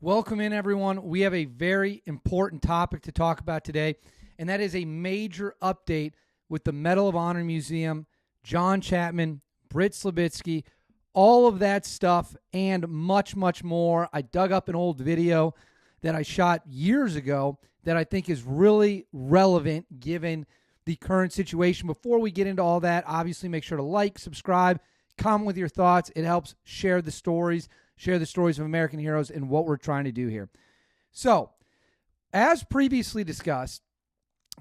Welcome in, everyone. We have a very important topic to talk about today, and that is a major update with the Medal of Honor Museum, John Chapman, Britt Slabitsky, all of that stuff, and much, much more. I dug up an old video that I shot years ago that I think is really relevant given the current situation. Before we get into all that, obviously make sure to like, subscribe, comment with your thoughts. It helps share the stories of American heroes and what we're trying to do here. So, as previously discussed,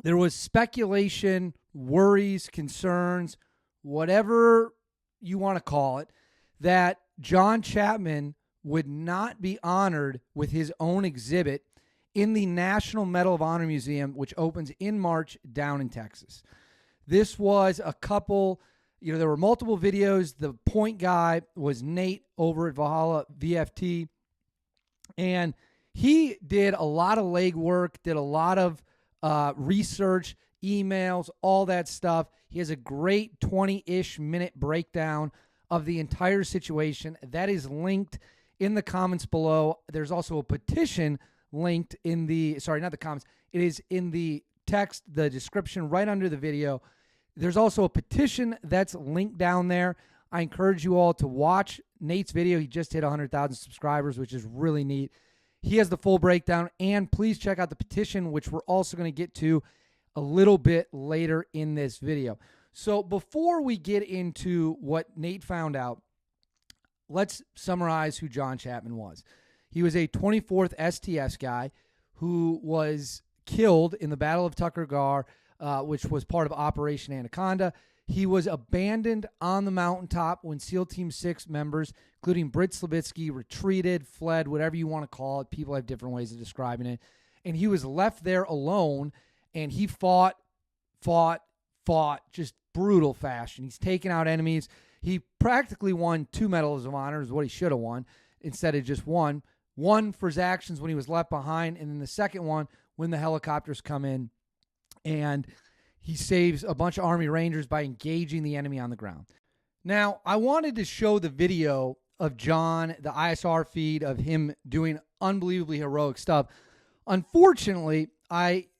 there was speculation, worries, concerns, whatever you want to call it, that John Chapman would not be honored with his own exhibit in the National Medal of Honor Museum, which opens in March down in Texas. This was a couple... there were multiple videos. The point guy was Nate over at Valhalla VFT, and he did a lot of legwork, did a lot of research, emails, all that stuff. He has a great 20-ish minute breakdown of the entire situation. That is linked in the comments below. There's also a petition linked in the, sorry, not the comments. It is in the text, the description right under the video. There's also a petition that's linked down there. I encourage you all to watch Nate's video. He just hit 100,000 subscribers, which is really neat. He has the full breakdown, and please check out the petition, which we're also going to get to a little bit later in this video. So before we get into what Nate found out, let's summarize who John Chapman was. He was a 24th STS guy who was killed in the Battle of Tucker Gar, which was part of Operation Anaconda. He was abandoned on the mountaintop when SEAL Team 6 members, including Britt Slabitsky, retreated, fled, whatever you want to call it. People have different ways of describing it. And he was left there alone, and he fought, just brutal fashion. He's taken out enemies. He practically won 2 Medals of Honor, is what he should have won, instead of just one. One for his actions when he was left behind, and then the second one when the helicopters come in. And he saves a bunch of Army Rangers by engaging the enemy on the ground. Now, I wanted to show the video of John, the ISR feed of him doing unbelievably heroic stuff. Unfortunately,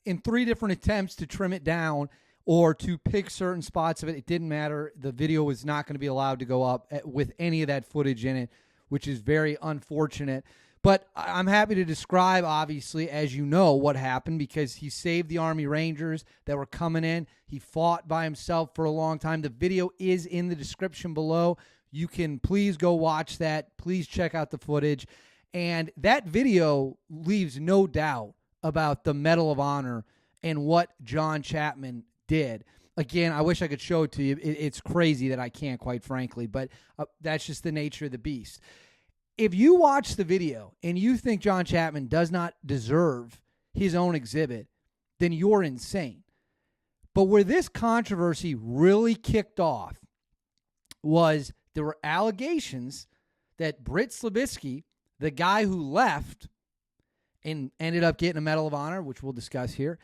in 3 different attempts to trim it down or to pick certain spots of it, it didn't matter. The video was not going to be allowed to go up with any of that footage in it, which is very unfortunate. But I'm happy to describe, obviously, as you know, what happened, because he saved the Army Rangers that were coming in. He fought by himself for a long time. The video is in the description below. You can please go watch that. Please check out the footage. And that video leaves no doubt about the Medal of Honor and what John Chapman did. Again, I wish I could show it to you. It's crazy that I can't, quite frankly, but that's just the nature of the beast. If you watch the video and you think John Chapman does not deserve his own exhibit, then you're insane. But where this controversy really kicked off was there were allegations that Britt Slabitsky, the guy who left and ended up getting a Medal of Honor, which we'll discuss here,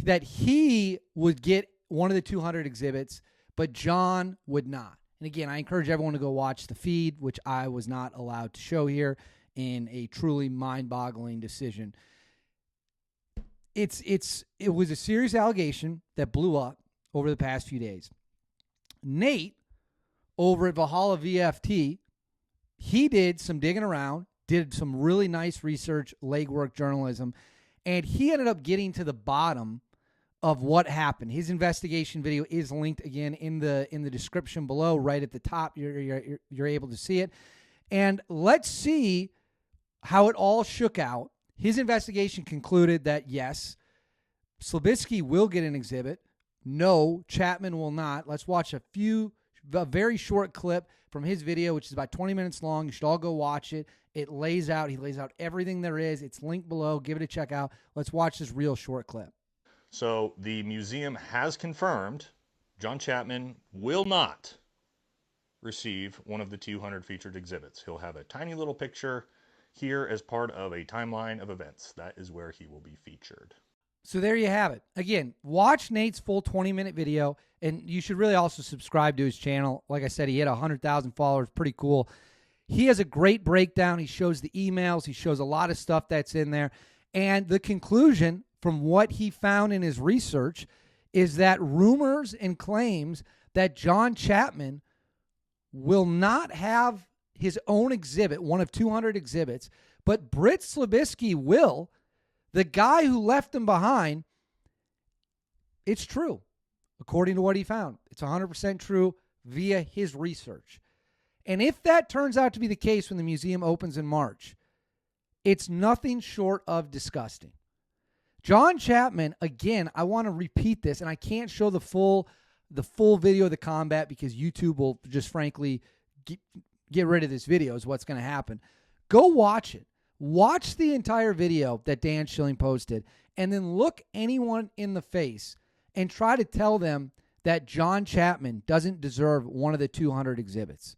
that he would get one of the 200 exhibits, but John would not. And again, I encourage everyone to go watch the feed, which I was not allowed to show here in a truly mind-boggling decision. It was a serious allegation that blew up over the past few days. Nate, over at Valhalla VFT, he did some digging around, did some really nice research, legwork journalism, and he ended up getting to the bottom of what happened. His investigation video is linked again in the description below, right at the top. You're able to see it. And let's see how it all shook out. His investigation concluded that, yes, Slabitsky will get an exhibit. No, Chapman will not. Let's watch a very short clip from his video, which is about 20 minutes long. You should all go watch it. He lays out everything there is. It's linked below. Give it a check out. Let's watch this real short clip. So the museum has confirmed John Chapman will not receive one of the 200 featured exhibits. He'll have a tiny little picture here as part of a timeline of events. That is where he will be featured. So there you have it. Again, watch Nate's full 20-minute video, and you should really also subscribe to his channel. Like I said, he hit 100,000 followers. Pretty cool. He has a great breakdown. He shows the emails. He shows a lot of stuff that's in there. And the conclusion from what he found in his research is that rumors and claims that John Chapman will not have his own exhibit, one of 200 exhibits, but Britt Slabisky will, the guy who left him behind. It's true, according to what he found. It's 100% true via his research. And if that turns out to be the case when the museum opens in March, it's nothing short of disgusting. John Chapman, again, I want to repeat this, and I can't show the full video of the combat because YouTube will just frankly get rid of this video is what's going to happen. Go watch it. Watch the entire video that Dan Schilling posted, and then look anyone in the face and try to tell them that John Chapman doesn't deserve one of the 200 exhibits.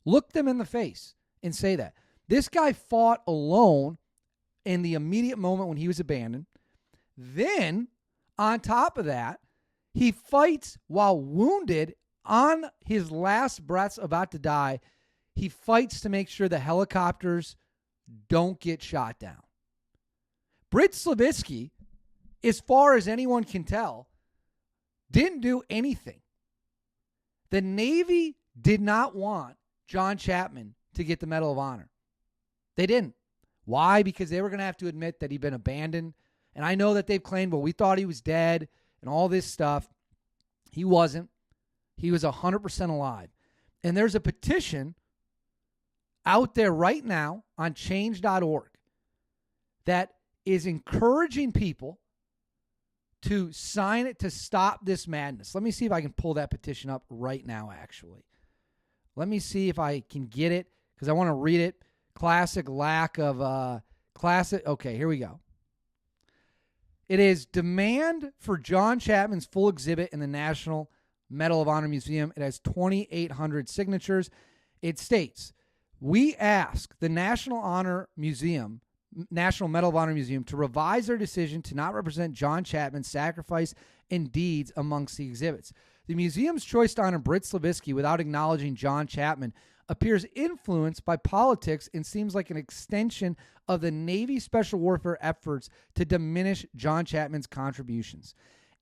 Look them in the face and say that. This guy fought alone in the immediate moment when he was abandoned. Then, on top of that, he fights while wounded on his last breaths, about to die. He fights to make sure the helicopters don't get shot down. Britt Slabisky, as far as anyone can tell, didn't do anything. The Navy did not want John Chapman to get the Medal of Honor. They didn't. Why? Because they were going to have to admit that he'd been abandoned. And I know that they've claimed, well, we thought he was dead and all this stuff. He wasn't. He was 100% alive. And there's a petition out there right now on change.org that is encouraging people to sign it to stop this madness. Let me see if I can pull that petition up right now, actually. Let me see if I can get it because I want to read it. Classic lack of classic. Okay, here we go. It is demand for John Chapman's full exhibit in the National Medal of Honor Museum. It has 2,800 signatures. It states, we ask the National Medal of Honor Museum to revise their decision to not represent John Chapman's sacrifice and deeds amongst the exhibits. The museum's choice to honor Britt Slabisky without acknowledging John Chapman appears influenced by politics and seems like an extension of the Navy special warfare efforts to diminish John Chapman's contributions.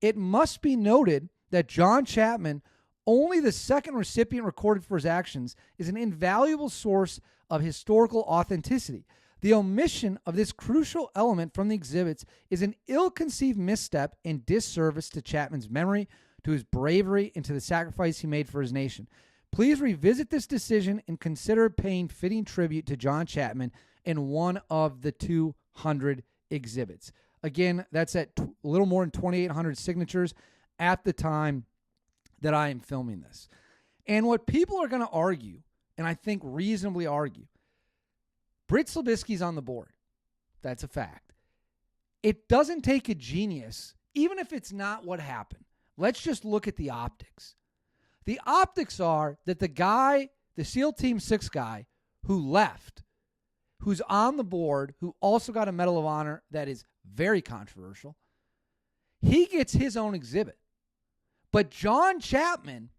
It must be noted that John Chapman, only the second recipient recorded for his actions, is an invaluable source of historical authenticity. The omission of this crucial element from the exhibits is an ill-conceived misstep and disservice to Chapman's memory, to his bravery, and to the sacrifice he made for his nation. Please revisit this decision and consider paying fitting tribute to John Chapman in one of the 200 exhibits. Again, that's at a little more than 2,800 signatures at the time that I am filming this. And what people are going to argue, and I think reasonably argue, Britt Slabisky's on the board. That's a fact. It doesn't take a genius, even if it's not what happened. Let's just look at the optics. The optics are that the guy, the SEAL Team 6 guy who left, who's on the board, who also got a Medal of Honor that is very controversial, he gets his own exhibit. But John Chapman,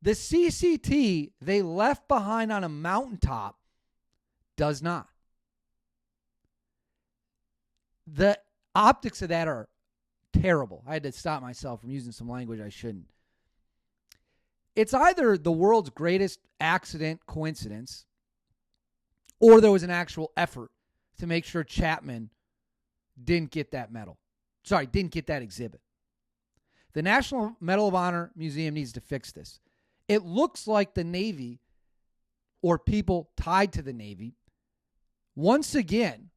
the CCT they left behind on a mountaintop, does not. The optics of that are terrible. I had to stop myself from using some language I shouldn't. It's either the world's greatest accident coincidence or there was an actual effort to make sure Chapman didn't get that medal. Didn't get that exhibit. The National Medal of Honor Museum needs to fix this. It looks like the Navy or people tied to the Navy once again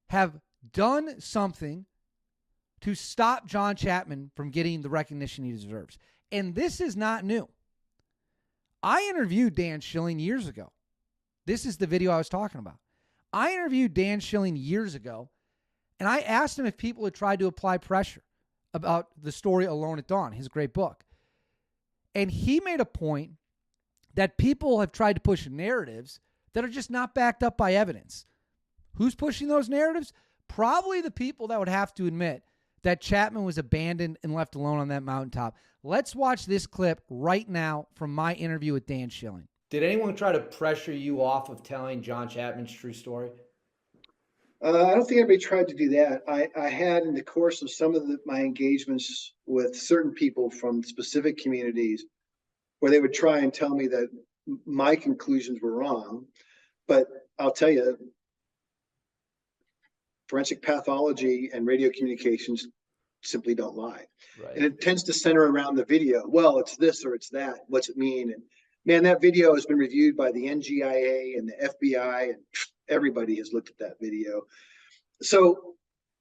have done something to stop John Chapman from getting the recognition he deserves. And this is not new. I interviewed Dan Schilling years ago. This is the video I was talking about. I interviewed Dan Schilling years ago, and I asked him if people had tried to apply pressure about the story Alone at Dawn, his great book. And he made a point that people have tried to push narratives that are just not backed up by evidence. Who's pushing those narratives? Probably the people that would have to admit that Chapman was abandoned and left alone on that mountaintop. Let's watch this clip right now from my interview with Dan Schilling. Did anyone try to pressure you off of telling John Chapman's true story? I don't think anybody tried to do that. I had in the course of some of my engagements with certain people from specific communities where they would try and tell me that my conclusions were wrong. But I'll tell you, forensic pathology and radio communications simply don't lie. Right. And it tends to center around the video. Well, it's this or it's that. What's it mean? And man, that video has been reviewed by the NGIA and the FBI, and everybody has looked at that video. So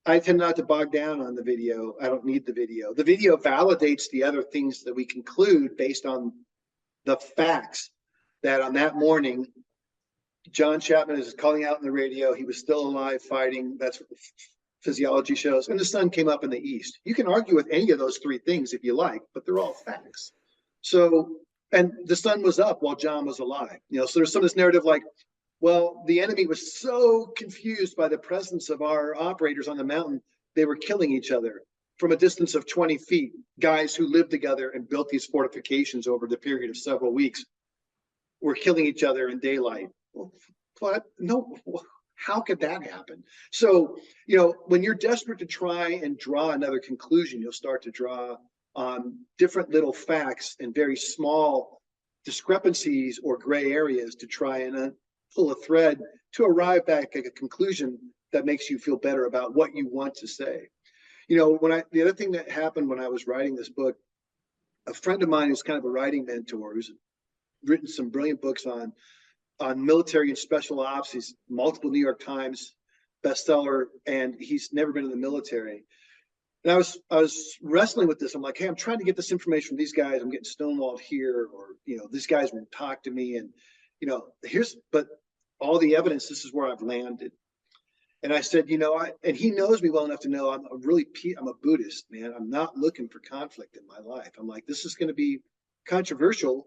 I tend not to bog down on the video. I don't need the video. The video validates the other things that we conclude based on the facts that on that morning, John Chapman is calling out in the radio. He was still alive fighting. That's what the physiology shows. And the sun came up in the east. You can argue with any of those three things if you like, but they're all facts. So, and the sun was up while John was alive. So there's some of this narrative like, well, the enemy was so confused by the presence of our operators on the mountain, they were killing each other from a distance of 20 feet, guys who lived together and built these fortifications over the period of several weeks were killing each other in daylight. What? No, how could that happen? So, when you're desperate to try and draw another conclusion, you'll start to draw on different little facts and very small discrepancies or gray areas to try and pull a thread to arrive back at a conclusion that makes you feel better about what you want to say. The other thing that happened when I was writing this book, a friend of mine who's kind of a writing mentor, who's written some brilliant books on military and special ops. He's multiple New York Times bestseller, and he's never been in the military. And I was wrestling with this. I'm like, hey, I'm trying to get this information from these guys. I'm getting stonewalled here, or these guys won't talk to me, and but all the evidence. This is where I've landed. And I said, and he knows me well enough to know I'm a Buddhist, man. I'm not looking for conflict in my life. I'm like, this is going to be controversial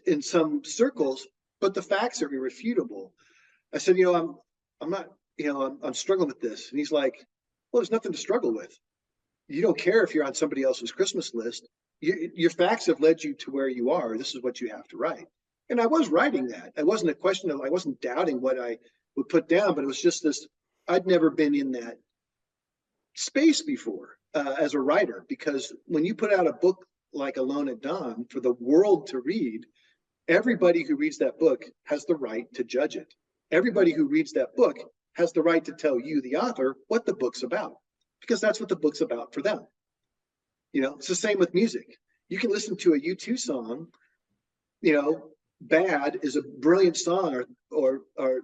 in some circles, but the facts are irrefutable. I said, I'm not, I'm struggling with this. And he's like, well, there's nothing to struggle with. You don't care if you're on somebody else's Christmas list. Your facts have led you to where you are. This is what you have to write. And I was writing that. It wasn't a question of, I wasn't doubting what I would put down, but it was just this, I'd never been in that space before as a writer, because when you put out a book like Alone at Dawn for the world to read, everybody who reads that book has the right to judge it. Everybody who reads that book has the right to tell you, the author, what the book's about, because that's what the book's about for them. It's the same with music. You can listen to a U2 song, Bad is a brilliant song, or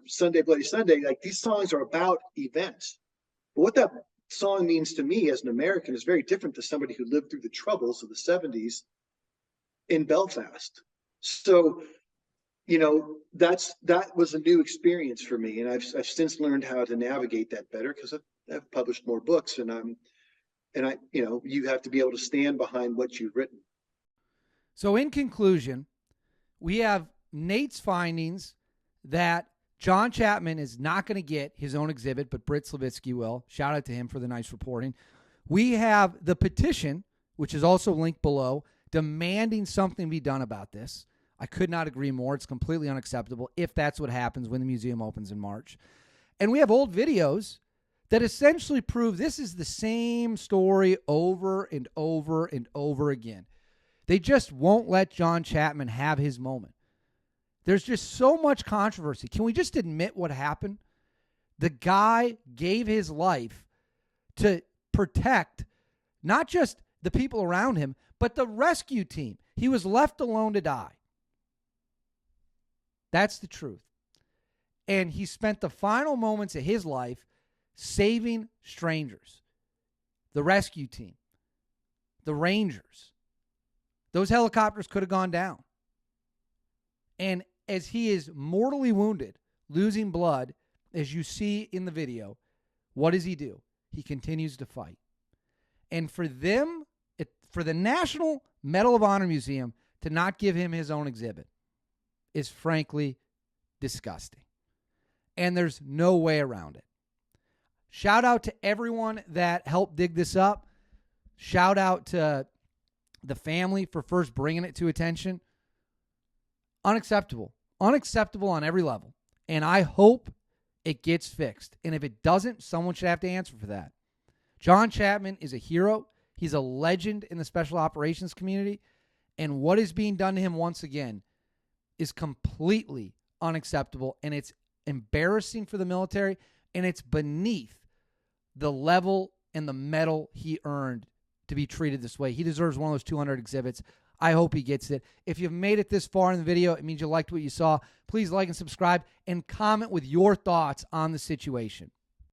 Sunday Bloody Sunday. Like, these songs are about events. But what that song means to me as an American is very different to somebody who lived through the troubles of the 70s in Belfast. So, that was a new experience for me, and I've since learned how to navigate that better because I've published more books, and you have to be able to stand behind what you've written. So, in conclusion, we have Nate's findings that John Chapman is not going to get his own exhibit, but Britt Slavitsky will. Shout out to him for the nice reporting. We have the petition, which is also linked below, demanding something be done about this. I could not agree more. It's completely unacceptable if that's what happens when the museum opens in March. And we have old videos that essentially prove this is the same story over and over and over again. They just won't let John Chapman have his moment. There's just so much controversy. Can we just admit what happened? The guy gave his life to protect not just the people around him, but the rescue team. He was left alone to die. That's the truth. And he spent the final moments of his life saving strangers, the rescue team, the Rangers. Those helicopters could have gone down. And as he is mortally wounded, losing blood, as you see in the video, what does he do? He continues to fight. And for them, for the National Medal of Honor Museum to not give him his own exhibit is frankly disgusting. And there's no way around it. Shout out to everyone that helped dig this up. Shout out to the family for first bringing it to attention. Unacceptable. Unacceptable on every level. And I hope it gets fixed. And if it doesn't, someone should have to answer for that. John Chapman is a hero. He's a legend in the special operations community. And what is being done to him once again is completely unacceptable. And it's embarrassing for the military. And it's beneath the level and the medal he earned to be treated this way. He deserves one of those 200 exhibits. I hope he gets it. If you've made it this far in the video, it means you liked what you saw. Please like and subscribe and comment with your thoughts on the situation.